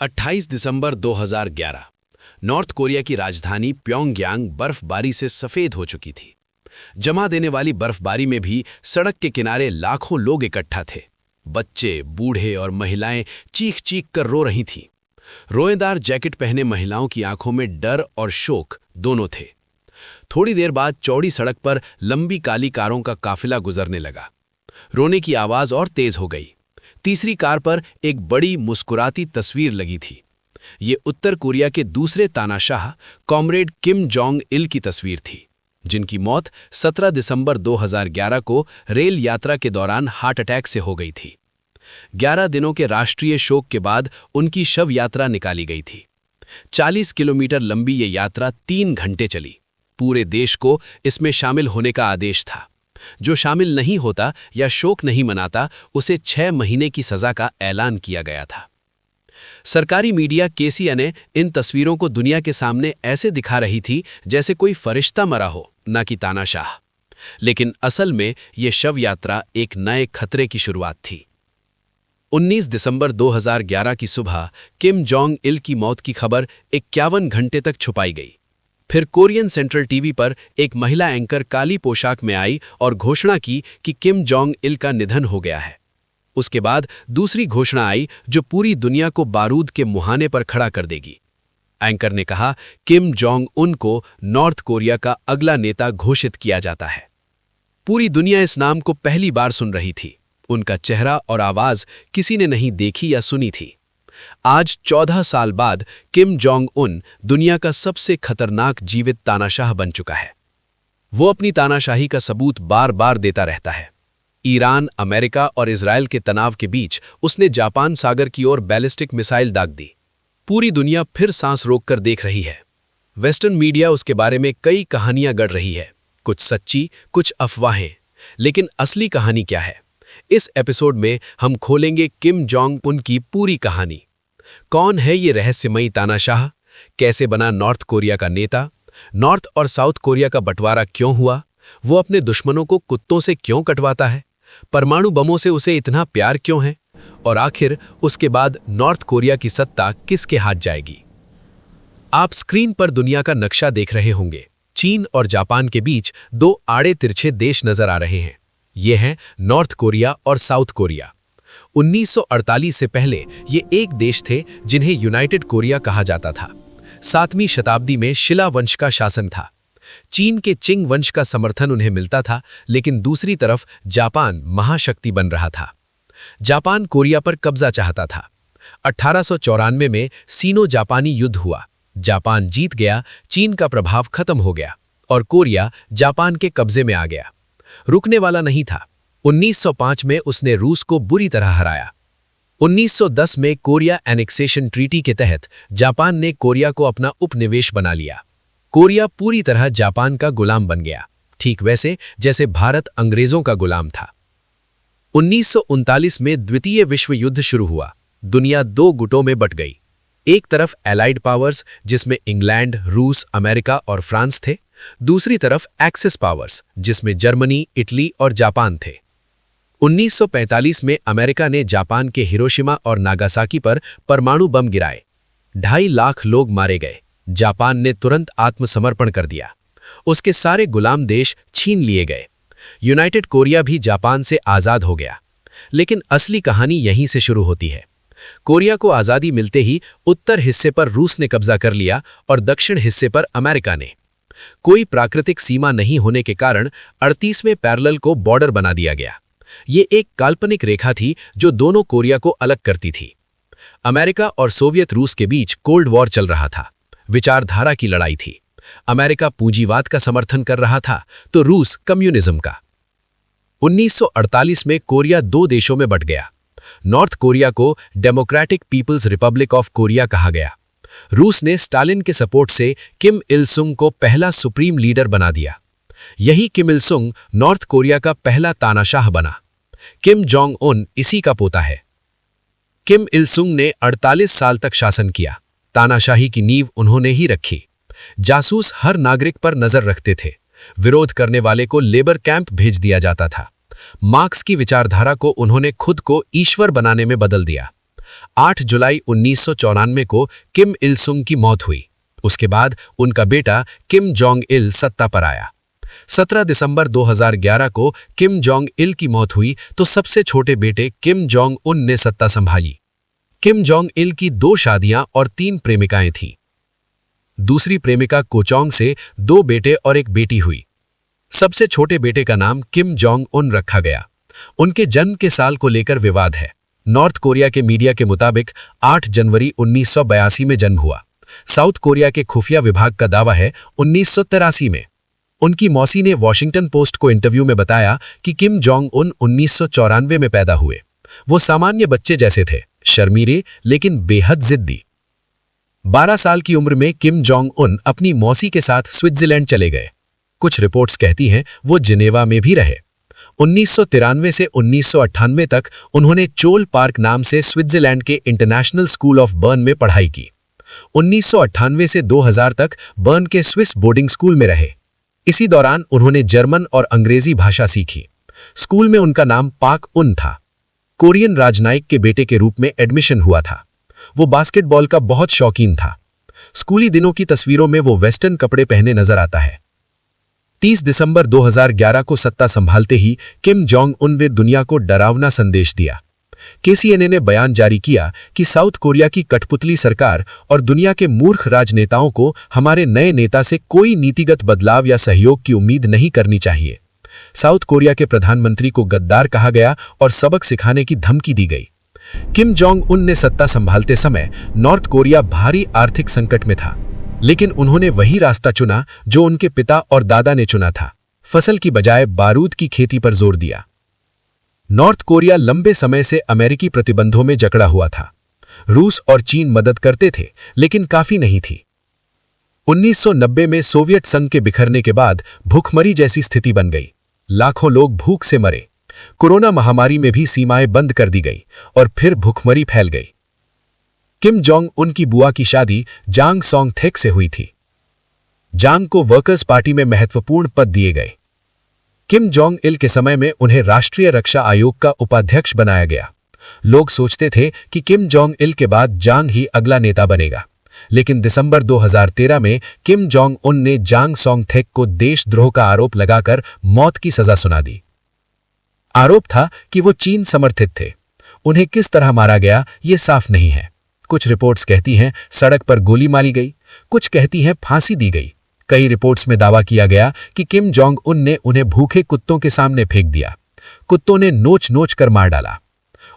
28 दिसंबर 2011 north Korea की राजधानी Pyongyang बर्फबारी से सफेद हो चुकी थी। जमा देने वाली बर्फबारी में भी सड़क के किनारे लाखों लोग इकट्ठा थे। बच्चे, बूढ़े और महिलाएं चीख चीख कर रो रही थीं। रोएदार जैकेट पहने महिलाओं की आंखों में डर और शोक दोनों थे। थोड़ी देर बाद चौड़ी सड़क पर लंबी काली कारों का काफिला गुजरने लगा। रोने की आवाज और तेज हो गई। तीसरी कार पर एक बड़ी मुस्कुराती तस्वीर लगी थी। ये उत्तर कोरिया के दूसरे तानाशाह कॉमरेड किम जोंग इल की तस्वीर थी, जिनकी मौत 17 दिसंबर 2011 को रेल यात्रा के दौरान हार्ट अटैक से हो गई थी। 11 दिनों के राष्ट्रीय शोक के बाद उनकी शव यात्रा निकाली गई थी। 40 किलोमीटर लंबी ये यात्रा 3 घंटे चली। पूरे देश को इसमें शामिल होने का आदेश था। जो शामिल नहीं होता या शोक नहीं मनाता, उसे 6 महीने की सजा का ऐलान किया गया था। सरकारी मीडिया KCNA इन तस्वीरों को दुनिया के सामने ऐसे दिखा रही थी जैसे कोई फरिश्ता मरा हो, न कि तानाशाह। लेकिन असल में ये शव यात्रा एक नए खतरे की शुरुआत थी। 19 दिसंबर 2011 की सुबह किम जोंग इल की मौत की खबर 51 घंटे तक छुपाई गई। फिर कोरियन सेंट्रल टीवी पर एक महिला एंकर काली पोशाक में आई और घोषणा की कि किम जोंग इल का निधन हो गया है। उसके बाद दूसरी घोषणा आई जो पूरी दुनिया को बारूद के मुहाने पर खड़ा कर देगी। एंकर ने कहा, किम जोंग उन को नॉर्थ कोरिया का अगला नेता घोषित किया जाता है। पूरी दुनिया इस नाम को पहली बार सुन रही थी। उनका चेहरा और आवाज किसी ने नहीं देखी या सुनी थी। आज 14 साल बाद किम जोंग उन दुनिया का सबसे खतरनाक जीवित तानाशाह बन चुका है। वो अपनी तानाशाही का सबूत बार बार देता रहता है। ईरान, अमेरिका और इजराइल के तनाव के बीच उसने जापान सागर की ओर बैलिस्टिक मिसाइल दाग दी। पूरी दुनिया फिर सांस रोककर देख रही है। वेस्टर्न मीडिया उसके बारे में कई कहानियां गढ़ रही है, कुछ सच्ची, कुछ अफवाहें। लेकिन असली कहानी क्या है? इस एपिसोड में हम खोलेंगे किम जोंग उन की पूरी कहानी। कौन है ये रहस्यमयी तानाशाह? कैसे बना नॉर्थ कोरिया का नेता? नॉर्थ और साउथ कोरिया का बंटवारा क्यों हुआ? वो अपने दुश्मनों को कुत्तों से क्यों कटवाता है? परमाणु बमों से उसे इतना प्यार क्यों है? और आखिर उसके बाद नॉर्थ कोरिया की सत्ता किसके हाथ जाएगी? आप स्क्रीन पर दुनिया का नक्शा देख रहे होंगे। चीन और जापान के बीच 2 आड़े तिरछे देश नजर आ रहे हैं। ये हैं नॉर्थ कोरिया और साउथ कोरिया। 1948 से पहले ये एक देश थे जिन्हें यूनाइटेड कोरिया कहा जाता था। 7वीं शताब्दी में शिला वंश का शासन था। चीन के चिंग वंश का समर्थन उन्हें मिलता था, लेकिन दूसरी तरफ जापान महाशक्ति बन रहा था। जापान कोरिया पर कब्जा चाहता था। 1894 में सीनो जापानी युद्ध हुआ। जापान जीत गया, चीन का प्रभाव खत्म हो गया और कोरिया जापान के कब्जे में आ गया। रुकने वाला नहीं था। 1905 में उसने रूस को बुरी तरह हराया। 1910 में कोरिया एनेक्सेशन ट्रीटी के तहत जापान ने कोरिया को अपना उपनिवेश बना लिया। कोरिया पूरी तरह जापान का गुलाम बन गया, ठीक वैसे जैसे भारत अंग्रेजों का गुलाम था। 1939 में द्वितीय विश्व युद्ध शुरू हुआ। दुनिया 2 गुटों में बट गई। एक तरफ एलाइड पावर्स जिसमें इंग्लैंड, रूस, अमेरिका और फ्रांस थे। दूसरी तरफ एक्सिस पावर्स जिसमें जर्मनी, इटली और जापान थे। 1945 में अमेरिका ने जापान के हिरोशिमा और नागासाकी पर परमाणु बम गिराए। 2.5 लाख लोग मारे गए। जापान ने तुरंत आत्मसमर्पण कर दिया। उसके सारे गुलाम देश छीन लिए गए। यूनाइटेड कोरिया भी जापान से आज़ाद हो गया। लेकिन असली कहानी यहीं से शुरू होती है। कोरिया को आज़ादी मिलते ही उत्तर हिस्से पर रूस ने कब्जा कर लिया और दक्षिण हिस्से पर अमेरिका ने। कोई प्राकृतिक सीमा नहीं होने के कारण 38वें पैरेलल को बॉर्डर बना दिया गया। ये एक काल्पनिक रेखा थी जो दोनों कोरिया को अलग करती थी। अमेरिका और सोवियत रूस के बीच कोल्ड वॉर चल रहा था। विचारधारा की लड़ाई थी। अमेरिका पूंजीवाद का समर्थन कर रहा था तो रूस कम्युनिज्म का। 1948 में कोरिया 2 देशों में बंट गया। नॉर्थ कोरिया को Democratic People's Republic of Korea कहा गया। रूस ने स्टालिन के सपोर्ट से किम इल सुंग को पहला सुप्रीम लीडर बना दिया। यही किम इल सुंग नॉर्थ कोरिया का पहला तानाशाह बना। किम जोंग उन इसी का पोता है। किम इल सुंग ने 48 साल तक शासन किया। तानाशाही की नींव उन्होंने ही रखी। जासूस हर नागरिक पर नजर रखते थे। विरोध करने वाले को लेबर कैंप भेज दिया जाता था। मार्क्स की विचारधारा को उन्होंने खुद को ईश्वर बनाने में बदल दिया। 8 जुलाई 1994 को किम इल सुंग की मौत हुई। उसके बाद उनका बेटा किम जोंग इल सत्ता पर आया। 17 दिसंबर 2011 को किम जोंग इल की मौत हुई तो सबसे छोटे बेटे किम जोंग उन ने सत्ता संभाली। किम जोंग इल की 2 शादियां और 3 प्रेमिकाएं थीं। दूसरी प्रेमिका कोचोंग से 2 बेटे और 1 बेटी हुई। सबसे छोटे बेटे का नाम किम जोंग उन रखा गया। उनके जन्म के साल को लेकर विवाद है। नॉर्थ कोरिया के मीडिया के मुताबिक 8 जनवरी 1982 में जन्म हुआ। साउथ कोरिया के खुफिया विभाग का दावा है 1983 में। उनकी मौसी ने वॉशिंगटन पोस्ट को इंटरव्यू में बताया कि किम जोंग उन 1994 में पैदा हुए। वो सामान्य बच्चे जैसे थे, शर्मीले लेकिन बेहद जिद्दी। 12 साल की उम्र में किम जोंग उन अपनी मौसी के साथ स्विट्जरलैंड चले गए। कुछ रिपोर्ट्स कहती हैं वो जिनेवा में भी रहे। 1993 से 1998 तक उन्होंने चोल पार्क नाम से स्विट्जरलैंड के इंटरनेशनल स्कूल ऑफ बर्न में पढ़ाई की। 1998 से 2000 तक बर्न के स्विस बोर्डिंग स्कूल में रहे। इसी दौरान उन्होंने जर्मन और अंग्रेजी भाषा सीखी। स्कूल में उनका नाम पाक उन था। कोरियन राजनयिक के बेटे के रूप में एडमिशन हुआ था। वो बास्केटबॉल का बहुत शौकीन था। स्कूली दिनों की तस्वीरों में वो वेस्टर्न कपड़े पहने नजर आता है। 30 दिसंबर 2011 को सत्ता संभालते ही किम जोंग उन ने दुनिया को डरावना संदेश दिया। केसीएनए ने बयान जारी किया कि साउथ कोरिया की कठपुतली सरकार और दुनिया के मूर्ख राजनेताओं को हमारे नए नेता से कोई नीतिगत बदलाव या सहयोग की उम्मीद नहीं करनी चाहिए। साउथ कोरिया के प्रधानमंत्री को गद्दार कहा गया और सबक सिखाने की धमकी दी गई। किम जोंग उन ने सत्ता संभालते समय नॉर्थ कोरिया भारी आर्थिक संकट में था, लेकिन उन्होंने वही रास्ता चुना जो उनके पिता और दादा ने चुना था। फसल की बजाय बारूद की खेती पर जोर दिया। नॉर्थ कोरिया लंबे समय से अमेरिकी प्रतिबंधों में जकड़ा हुआ था। रूस और चीन मदद करते थे, लेकिन काफी नहीं थी। 1990 में सोवियत संघ के बिखरने के बाद भूखमरी जैसी स्थिति बन गई। लाखों लोग भूख से मरे। कोरोना महामारी में भी सीमाएं बंद कर दी गई और फिर भूखमरी फैल गई। किम जोंग उन की बुआ की शादी जांग सोंग थेक से हुई थी। जांग को वर्कर्स पार्टी में महत्वपूर्ण पद दिए गए। किम जोंग इल के समय में उन्हें राष्ट्रीय रक्षा आयोग का उपाध्यक्ष बनाया गया। लोग सोचते थे कि किम जोंग इल के बाद जांग ही अगला नेता बनेगा, लेकिन दिसंबर 2013 में किम जोंग उन ने जांग सोंग थेक को देशद्रोह का आरोप लगाकर मौत की सजा सुना दी। आरोप था कि वो चीन समर्थित थे। उन्हें किस तरह मारा गया ये साफ नहीं है। कुछ रिपोर्ट्स कहती हैं सड़क पर गोली मारी गई, कुछ कहती हैं फांसी दी गई। कई रिपोर्ट्स में दावा किया गया कि किम जोंग उन ने उन्हें भूखे कुत्तों के सामने फेंक दिया। कुत्तों ने नोच नोच कर मार डाला।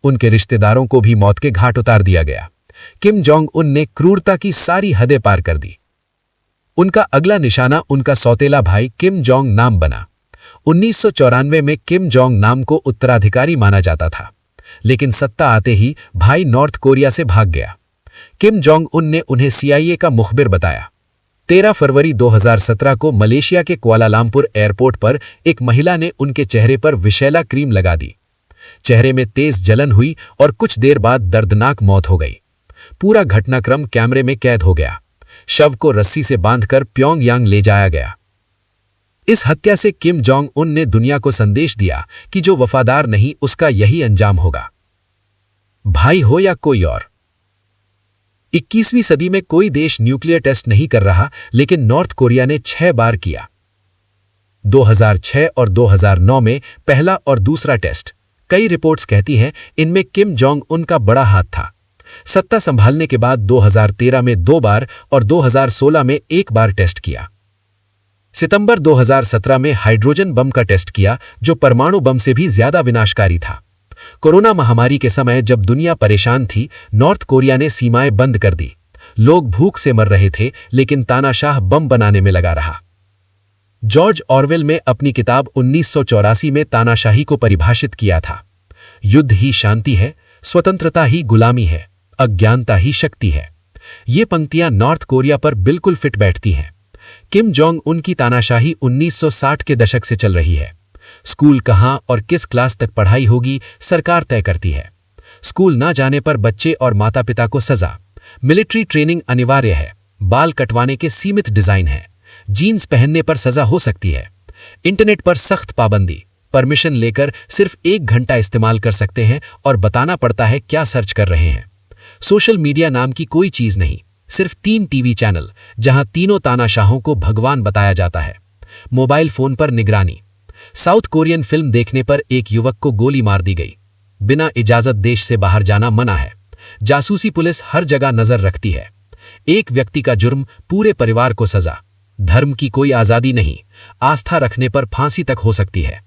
उनके रिश्तेदारों को भी मौत के घाट उतार दिया गया। किम जोंग उन ने क्रूरता की सारी हदें पार कर दी। उनका अगला निशाना उनका सौतेला भाई किम जोंग नाम बना। 1994 में किम जोंग नाम को उत्तराधिकारी माना जाता था, लेकिन सत्ता आते ही भाई नॉर्थ कोरिया से भाग गया। किम जोंग उन ने उन्हें सीआईए का मुखबिर बताया। 13 फरवरी 2017 को मलेशिया के कुआलालंपुर एयरपोर्ट पर एक महिला ने उनके चेहरे पर विषैला क्रीम लगा दी। चेहरे में तेज जलन हुई और कुछ देर बाद दर्दनाक मौत हो गई। पूरा घटनाक्रम कैमरे में कैद हो गया। शव को रस्सी से बांधकर प्योंगयांग ले जाया गया। इस हत्या से किम जोंग उन ने दुनिया को संदेश दिया कि जो वफादार नहीं उसका यही अंजाम होगा, भाई हो या कोई और। 21वीं सदी में कोई देश न्यूक्लियर टेस्ट नहीं कर रहा, लेकिन नॉर्थ कोरिया ने 6 बार किया। 2006 और 2009 में पहला और दूसरा टेस्ट। कई रिपोर्ट्स कहती हैं इनमें किम जोंग उन का बड़ा हाथ था। सत्ता संभालने के बाद 2013 में 2 बार और 2016 में 1 बार टेस्ट किया। सितंबर 2017 में हाइड्रोजन बम का टेस्ट किया, जो परमाणु बम से भी ज्यादा विनाशकारी था। कोरोना महामारी के समय जब दुनिया परेशान थी, नॉर्थ कोरिया ने सीमाएं बंद कर दी। लोग भूख से मर रहे थे, लेकिन तानाशाह बम बनाने में लगा रहा। जॉर्ज ऑरवेल में अपनी किताब 1984 में तानाशाही को परिभाषित किया था। युद्ध ही शांति है, स्वतंत्रता ही गुलामी है, अज्ञानता ही शक्ति है। ये पंक्तियां नॉर्थ कोरिया पर बिल्कुल फिट बैठती हैं। किम जोंग उन की तानाशाही 1960 के दशक से चल रही है। स्कूल कहां और किस क्लास तक पढ़ाई होगी सरकार तय करती है। स्कूल ना जाने पर बच्चे और माता पिता को सजा। मिलिट्री ट्रेनिंग अनिवार्य है। बाल कटवाने के सीमित डिजाइन है। जीन्स पहनने पर सजा हो सकती है। इंटरनेट पर सख्त पाबंदी। परमिशन लेकर सिर्फ 1 घंटा इस्तेमाल कर सकते हैं और बताना पड़ता है क्या सर्च कर रहे हैं। सोशल मीडिया नाम की कोई चीज नहीं, सिर्फ 3 टीवी चैनल जहां तीनों तानाशाहों को भगवान बताया जाता है। मोबाइल फोन पर निगरानी। साउथ कोरियन फिल्म देखने पर एक युवक को गोली मार दी गई। बिना इजाजत देश से बाहर जाना मना है। जासूसी पुलिस हर जगह नजर रखती है। एक व्यक्ति का जुर्म, पूरे परिवार को सजा। धर्म की कोई आजादी नहीं, आस्था रखने पर फांसी तक हो सकती है।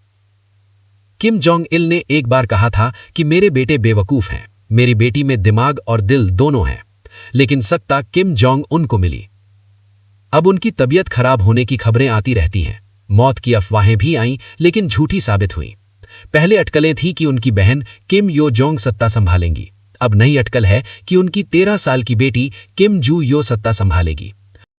किम जोंग इल ने एक बार कहा था कि मेरे बेटे बेवकूफ हैं, मेरी बेटी में दिमाग और दिल दोनों हैं। लेकिन सत्ता किम जोंग उन को मिली। अब उनकी तबीयत खराब होने की खबरें आती रहती हैं। मौत की अफवाहें भी आईं, लेकिन झूठी साबित हुई। पहले अटकलें थी कि उनकी बहन किम यो जोंग सत्ता संभालेंगी। अब नई अटकल है कि उनकी 13 साल की बेटी किम जू यो सत्ता संभालेगी।